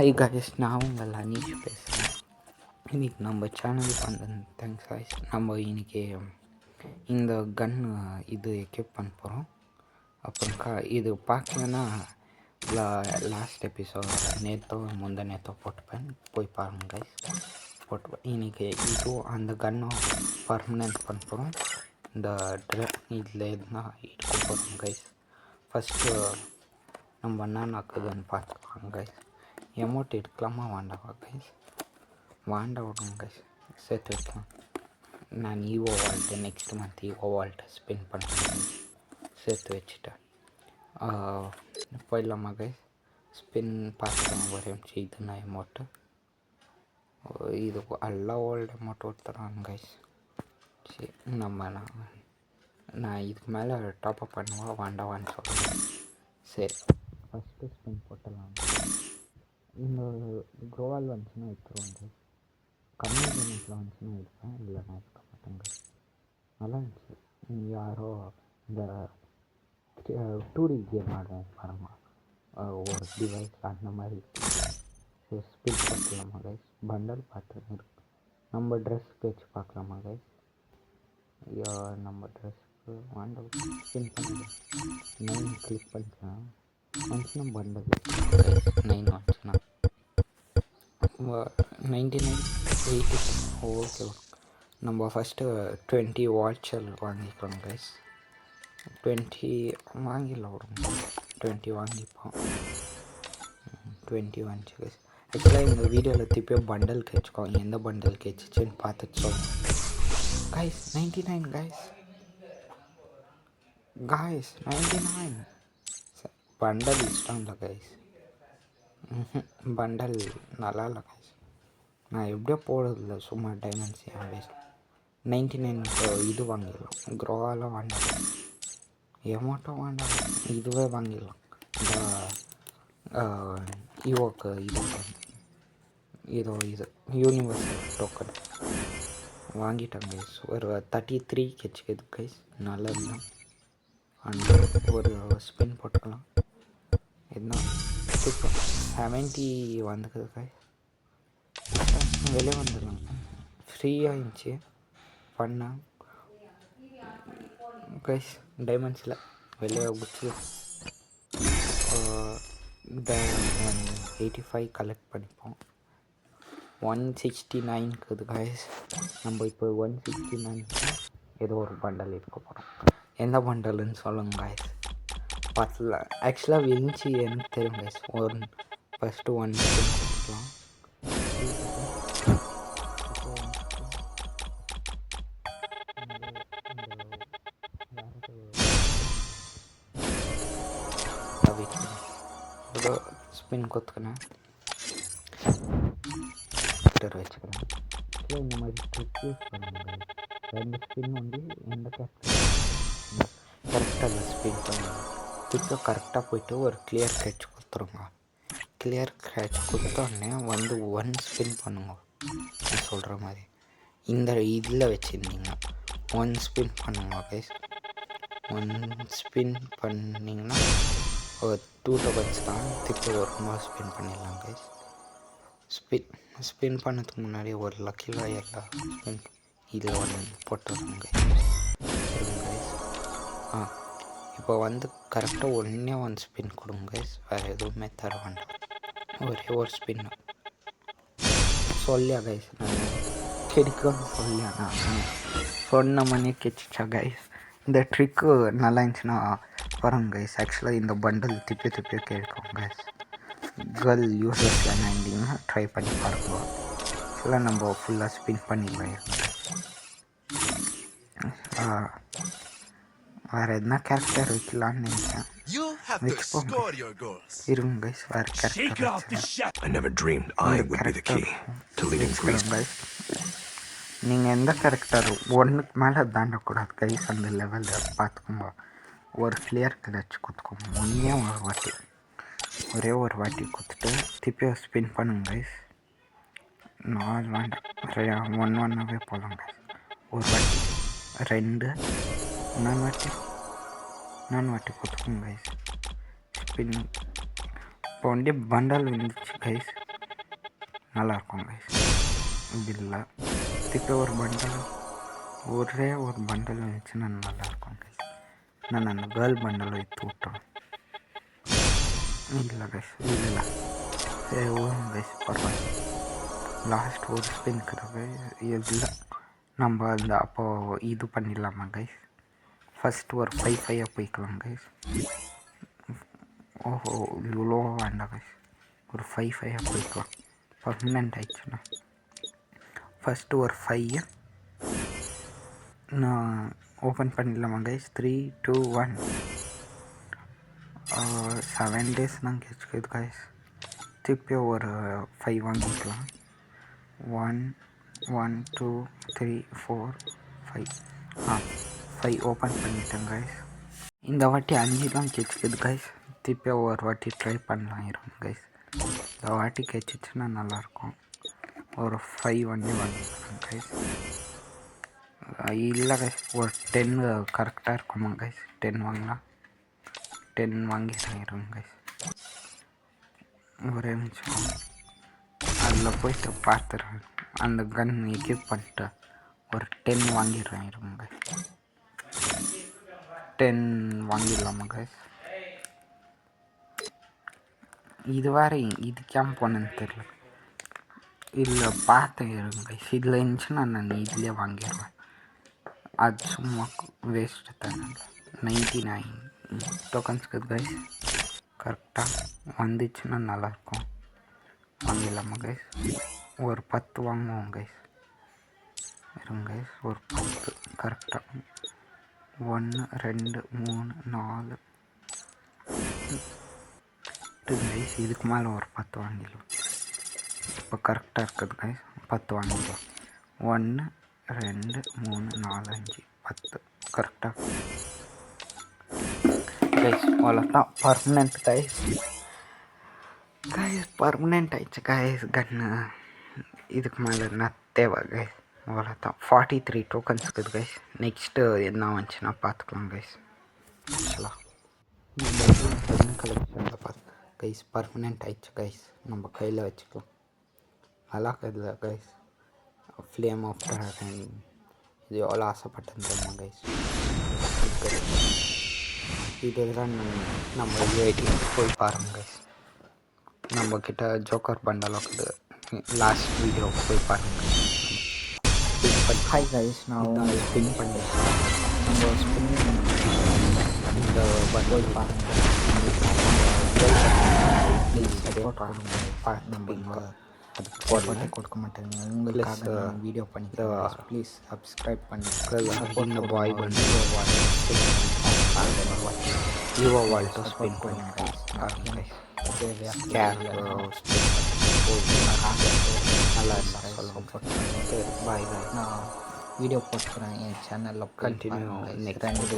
Hi guys, நான் உங்கள் அனீஷ் பேசுகிறேன். இன்றைக்கி நம்ம சேனலுக்கு வந்து தேங்க்ஸ் காய்ஸ். நம்ம இன்றைக்கி இந்த கன்னு இது எக்யூப் பண்ண போகிறோம். அப்புறம் இது பார்க்கலன்னா லாஸ்ட் எபிசோட் நேற்றோ போட்டுப்பேன், போய் பாருங்கள் கைஸ். போட்டுப்பேன். இன்றைக்கி இதுவும் அந்த கன்னும் பர்மனெண்ட் பண்ண போகிறோம். இந்த இதில் எதுனா எடுக்க போகிறோம் கைஸ். ஃபஸ்ட்டு நம்ம என்ன நடக்குதுன்னு பார்த்துக்கலாம் கைஸ். எமௌண்ட் எடுக்கலாமா வேண்டாவா கைஸ்? வேண்டாம் விடுங்க கைஸ், சேர்த்து வைக்கலாம். நான் Evo Vault next month Evo Vault spend பண்ணுறேன், சேர்த்து வச்சுட்டேன். போயிடலாமா கைஸ்? ஸ்பின் பார்த்துக்கலாம். ஒரே இதுனா எமௌண்ட்டு இது எல்லாம் ஓல்டு அமௌண்ட் கொடுத்துறாங்க கைஸ். சரி, நான் இதுக்கு மேலே டாப்அப் பண்ணுவா வேண்டாவான்னு சொல்கிறேன். சரி, ஃபஸ்ட்டு ஸ்பின் போட்டலாம். இந்த க்ரோவால் வந்துச்சுன்னா எடுத்துருவாங்க. கம்மி பேமெண்ட்டில் வந்துச்சுன்னா எடுப்பேன், இல்லைன்னா எடுக்க மாட்டேங்க. நல்லா இருந்துச்சு. யாரோ இந்த 2D கேம் ஆடுவோம் பாருங்க, ஒரு டிவைஸ் அந்த மாதிரி. சரி, ஸ்பின் பார்க்கலாமா கைஸ்? பண்டல் பார்த்துன்னு இருக்கு. நம்ம ட்ரெஸ்ஸுக்கு வச்சு பார்க்கலாமா கைஸ்? நம்ம ட்ரெஸ்ஸுக்கு வாண்டல் ஸ்பின் பண்ணுங்க. 9 கிளிக் பண்ணிக்கலாம். வந்துச்சுன்னா பண்டல் 9 வந்துச்சுன்னா 99 80. ஓகே, நம்ம ஃபஸ்ட்டு 20 வாட்சல் வாங்கிக்கிறோம் கைஸ். 20 வாங்கிடலாம் விடுங்க. 20 வாங்கிப்போம். 20 வந்துச்சு கைஸ். ஆக்சுவலாக இந்த வீடியோவில் திருப்பியும் பண்டல் கேட்சுக்கோம். எந்த பண்டல் கேட்சிச்சின்னு பார்த்துட்டு சொல்லுவோம் கைஸ். 99 கைஸ். 99 பண்டல் இஷ்டம் இல்லை கைஸ். பண்டல் நல்லா இல்லை கைஸ். நான் எப்படியோ போடுறதில்ல, சும்மா டைமண்ட்ஸ் ஏன் வேஸ்ட். 99 இது வாங்கிடலாம். க்ரோவாலாம் வாங்கிடலாம், எமௌண்ட்டும் வாங்கிடலாம். இதுவே வாங்கிடலாம். இந்த ஈவோக்கு இது யூனிவர்சல் டோக்கன் வாங்கிட்டாங்க கைஸ். ஒரு 33 கெச்சுக்குது கைஸ். நல்லதுதான். அண்ட் ஒரு ஸ்பின் போட்டுக்கலாம். என்ன 70 வந்துக்குது கைஸ். வெளியே வந்துடலாம். ஃப்ரீயாக இருந்துச்சு பண்ண கைஸ். டைமண்ட்ஸில் வெளியே குச்சி 85 கலெக்ட் பண்ணிப்போம். 169க்குது கைஸ். நம்ம இப்போ 169 ஏதோ ஒரு பண்டல் எடுக்க போகிறோம். எந்த பண்டல்னு சொல்லுங்க கைஸ். பத்தில் ஆக்சுவலாக விழுந்துச்சு எனக்கு தெரியும் கைஸ். ஃபஸ்ட்டு 1 கொடுத்துக்கலாம். ஸ்பின் கொத்துக்கணும், வச்சுக்கிறேன். இந்த மாதிரி ட்ரிக் யூஸ் பண்ணுங்க. 2 ஸ்பின் வந்து எந்த கரெக்டாக ஸ்பின் பண்ணுங்க. திருப்பி கரெக்டாக போய்ட்டு ஒரு கிளியர் கேட்ச் கொடுத்துருங்க. கிளியர் கேட்ச் கொடுத்தோடனே வந்து 1 ஸ்பின் பண்ணுங்க. நான் சொல்கிற மாதிரி இந்த இதில் வச்சுருந்தீங்கன்னா 1 ஸ்பின் பண்ணுங்க கைஸ். 1 ஸ்பின் பண்ணிங்கன்னா ஒரு 2 டோக்கன்ஸ் தான். திருப்பி ஒரு more ஸ்பின் பண்ணிடலாம் கைஸ். ஸ்பின் பண்ணதுக்கு முன்னாடி ஒரு லக்கி லாயரில் ஸ்பின் இதில் 1 போட்டுருங்க கைஸ். இப்போ வந்து கரெக்டாக 1 ஸ்பின் கொடுங்க கைஸ். வேறு எதுவுமே தர வேண்டாம், ஒரே ஒரு ஸ்பின். சொல்லியா கைஸ்? நான் கிடைக்கும்னு சொல்லியா? நான் சொன்ன மணி கிச்சிச்சா கைஸ். இந்த ட்ரிக்கு நல்லா இருந்துச்சுன்னா பாருங்க கைஸ். ஆக்சுவலாக இந்த பண்டல் திருப்பி கேட்கும் கைஸ். கேர்ள் யூசர்ஸ் என்ன இருந்தீங்கன்னா ட்ரை பண்ணி பாருங்க. ஆக்சுவலாக நம்ம ஃபுல்லாக ஸ்பின் பண்ணிக்கலாம். வேறு எதுனா கேரக்டர் வைக்கலான்னு நினைச்சேன். வச்சுப்போங்க இருங்க கைஸ். வேறு கேரக்டர் கைஸ். நீங்கள் எந்த கேரக்டர் 1க்கு மேலே தாண்டக்கூடாது கைஸ். அந்த லெவலில் பார்த்துக்கோங்க. ஒரு கிளியர் கிளச்சு கொடுத்துக்கோங்க. ஒரே ஒரு வாட்டி கொடுத்துட்டு திருப்பி ஸ்பின் பண்ணுங்க கைஸ். 4 வேண்டாம், 1 போகலாம் கைஸ். ஒரு வாட்டி 2 நான் வாட்டி கொடுத்துக்கோங்க கைஸ். ஸ்பின் இப்போ வந்து பண்டல் வந்துச்சு கைஸ். நல்லாயிருக்கும் கைஸ். இது இல்லை திருப்பி ஒரு பண்டல், ஒரே ஒரு பண்டல் வந்துச்சுன்னா நல்லாயிருக்கும் கைஸ். நான் அந்த கேர்ள் பண்டல் வைத்து விட்டோம். இல்லை கைஸ் இல்லை சரி ஓடும் கைஸ் பரவாயில்ல. லாஸ்ட் ஒரு ஸ்பின் கிடக்கு இல்லை நம்ம அந்த அப்போது இது பண்ணிடலாமா கைஸ். ஃபஸ்ட்டு ஒரு 5-5 போய்க்கலாம் கைஸ். ஓஹோ இவ்வளோ வேண்டாம் கைஸ், ஒரு 5-5 போய்க்கலாம். பர்மனெண்ட் ஆயிடுச்சுண்ணா. ஃபஸ்ட்டு ஒரு 5 நான் ஓப்பன் பண்ணிடலாமா கைஸ். 3, 2, 1. 7 days தான் கேட்குது கைஸ். திருப்பி ஒரு 5 வாங்கிக்கலாம். 1, 1, 2, 3, 4, 5. 5 ஓப்பன் பண்ணிட்டேன் கைஸ். இந்த வாட்டி 5 தான் கேட்குது கைஸ். திருப்பி ஒரு வாட்டி ட்ரை பண்ணலாம் இருங்க கைஸ். இந்த வாட்டி கேட்டுச்சுன்னா நல்லாயிருக்கும். ஒரு 5 வண்டி வாங்கிக்கிறேன் கைஸ். இல்லை கைஸ் ஒரு 10 கரெக்டாக இருக்குமா கைஸ். 10 வாங்கலாம். 10 வாங்கிக்கிறேன் இருங்க கைஸ். ஒரே நிமிஷம் அதில் போய்ட்டு பார்த்துறேன். அந்த கன் எக்யூப் பண்ணிட்டு ஒரு 10 வாங்கிடுறேன் இருங்க. 10 வாங்கிடலாமா கைஸ். இது வேறு இது கேம்ப் போனேன்னு தெரில. இல்லை பார்த்தேன் இருங்க கைஸ். இதில் இருந்துச்சுன்னா நான் இதுலேயே வாங்கிடுவேன். அது சும்மா வேஸ்ட்டு தானே. 99 டோக்கன்ஸ்க்கு கைஸ். கரெக்டாக வந்துச்சுன்னா நல்லாயிருக்கும். வாங்கிடலாமா கைஸ். ஒரு 10 வாங்குவோம் கைஸ். இருங்க கைஸ் ஒரு 10 கரெக்டாக 1, 2, 3, 4 கைஸ். இதுக்கு மேலே ஒரு 10 வாங்கிடலாம். இப்போ கரெக்டாக இருக்குது கைஸ். 10 வாங்கிடலாம். 1, 2, 3, 4, 5, 10 கரெக்டாக கைஸ். அவ்வளோதான் பர்மனெண்ட் கைஸ். பர்மனெண்ட் ஆயிடுச்சு கைஸ் கன்னு. இதுக்கு மேலே என்ன தேவை கைஸ். அவ்வளோதான் 43 டோக்கன்ஸ் இருக்குது கைஸ். நெக்ஸ்ட்டு என்ன வந்துச்சுன்னா பார்த்துக்கலாம் கைஸ். ஆக்சுவலாக நம்ம கலெக்ஷனில் பார்த்து கைஸ் பர்மனெண்ட் ஆயிடுச்சு கைஸ். நம்ம கையில் வச்சுக்கலாம். நல்லா இருக்குதுல கைஸ். ஃப்ளேம் ஆஃப் ட்ராகன் இது எவ்வளோ ஆசைப்பட்டிருந்தோம் கைஸ். இதெல்லாம் நம்ம யூஐடி போய் பாருங்க கைஸ். நம்மக்கிட்ட ஜோக்கர் பண்டல் இருக்குது. லாஸ்ட் வீடியோ போய் பாருங்கள். ஹாய் கைஸ், நான் ஸ்பின் பண்ணியிருக்கேன். நம்ம ஸ்பின் இந்த பண்டல் பாருங்கள். ப்ளீஸ் சப்போர்ட் பண்ணுங்க. நம்ம அது போட்டே கொடுக்க மாட்டேங்க. உங்களுக்காக வீடியோ பண்ணிக்கிறேன். ப்ளீஸ் சப்ஸ்கிரைப் பண்ணிக்கிறேன். இந்த பாய் வந்து யூஓ வால்ட்டோ ஸ்பின் பண்ணிக்கிறேன். நல்லா சொல்லுங்கள். பாய் பாய். நான் வீடியோ போட்டுக்கிறேன் என் சேனலில். Continue next